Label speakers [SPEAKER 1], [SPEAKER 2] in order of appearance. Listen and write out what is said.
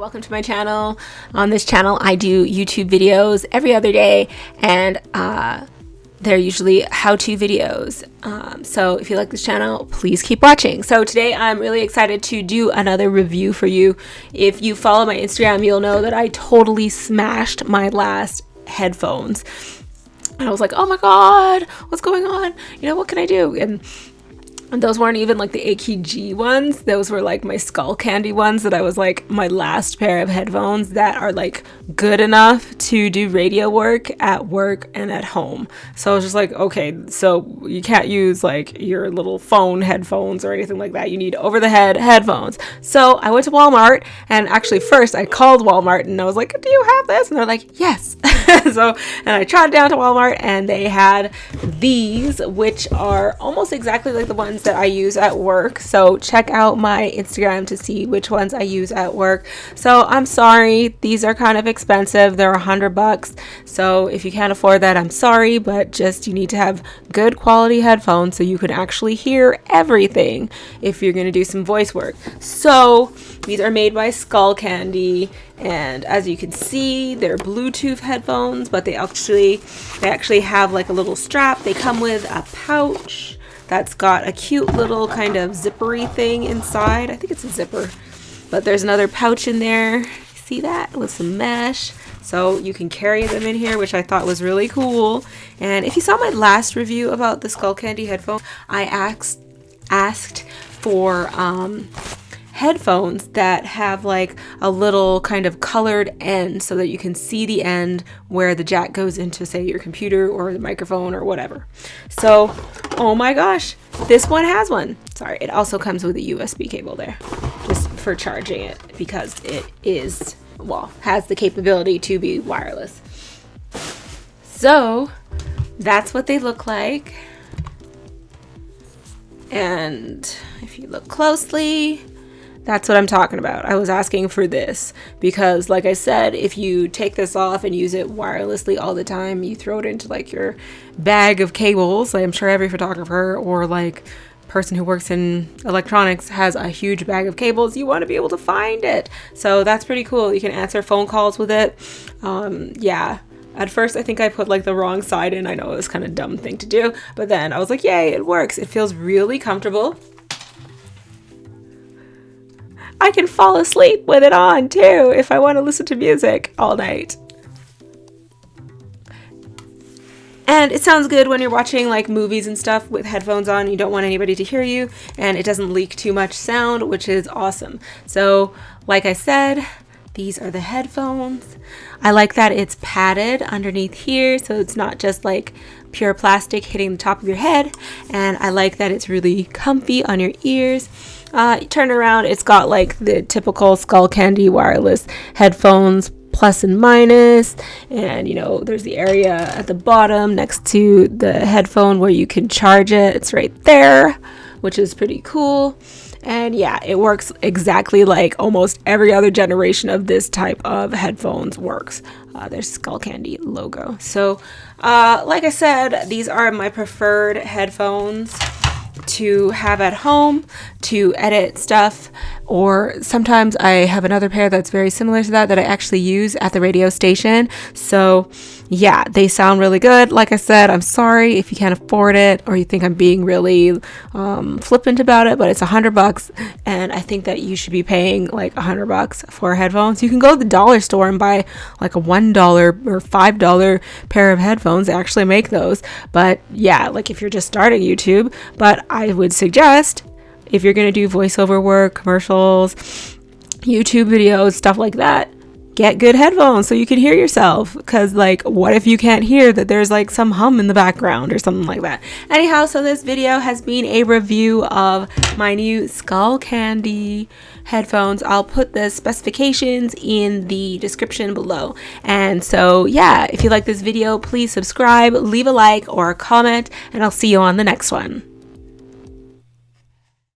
[SPEAKER 1] Welcome to my channel. On this channel I do YouTube videos every other day, and they're usually how-to videos. So if you like this channel, please keep watching. So today I'm really excited to do another review for you. If you follow my Instagram, you'll know that I totally smashed my last headphones. And I was like, oh my god, what's going on? You know, what can I do? And those weren't even like the AKG ones. Those were like my Skullcandy ones that I was like, my last pair of headphones that are like good enough to do radio work at work and at home. So I was just like, okay, so you can't use like your little phone headphones or anything like that. You need over the head headphones. So I went to Walmart, and actually first I called Walmart and I was like, do you have this? And they're like, yes. And I trotted down to Walmart and they had these, which are almost exactly like the ones that I use at work. So check out my Instagram to see which ones I use at work. So I'm sorry, these are kind of expensive. They're $100. So if you can't afford that, I'm sorry, but just you need to have good quality headphones so you can actually hear everything if you're going to do some voice work. So these are made by Skullcandy, and as you can see, they're Bluetooth headphones, but they actually have like a little strap. They come with a pouch that's got a cute little kind of zippery thing inside. I think it's a zipper, but there's another pouch in there. See that? With some mesh. So you can carry them in here, which I thought was really cool. And if you saw my last review about the Skullcandy headphone, I asked for headphones that have like a little kind of colored end so that you can see the end where the jack goes into, say, your computer or the microphone or whatever. So, oh my gosh, this one has one. Sorry, it also comes with a USB cable there just for charging it, because it is, well, has the capability to be wireless. So that's what they look like. And if you look closely, that's what I'm talking about. I was asking for this because, like I said, if you take this off and use it wirelessly all the time, you throw it into like your bag of cables. I'm sure every photographer or like person who works in electronics has a huge bag of cables. You want to be able to find it. So that's pretty cool. You can answer phone calls with it. Yeah. At first, I think I put like the wrong side in. I know it was kind of a dumb thing to do, but then I was like, yay, it works. It feels really comfortable. I can fall asleep with it on too if I want to listen to music all night. And it sounds good when you're watching like movies and stuff with headphones on. You don't want anybody to hear you, and it doesn't leak too much sound, which is awesome. So like I said, these are the headphones. I like that it's padded underneath here, so it's not just like pure plastic hitting the top of your head. And I like that it's really comfy on your ears. You turn around, it's got like the typical Skullcandy wireless headphones, plus and minus, and you know, there's the area at the bottom next to the headphone where you can charge it. It's right there, which is pretty cool. And yeah, it works exactly like almost every other generation of this type of headphones works. There's Skullcandy logo. So like I said, these are my preferred headphones to have at home to edit stuff, or sometimes I have another pair that's very similar to that I actually use at the radio station. So yeah, they sound really good. Like I said, I'm sorry if you can't afford it or you think I'm being really flippant about it, but it's $100, and I think that you should be paying like $100 for headphones. You can go to the dollar store and buy like a $1 or $5 pair of headphones. They actually make those. But yeah, like if you're just starting YouTube, but I would suggest if you're going to do voiceover work, commercials, YouTube videos, stuff like that, get good headphones so you can hear yourself. Because like, what if you can't hear that there's like some hum in the background or something like that? Anyhow, so this video has been a review of my new Skullcandy headphones. I'll put the specifications in the description below. And so yeah, if you like this video, please subscribe, leave a like or a comment, and I'll see you on the next one.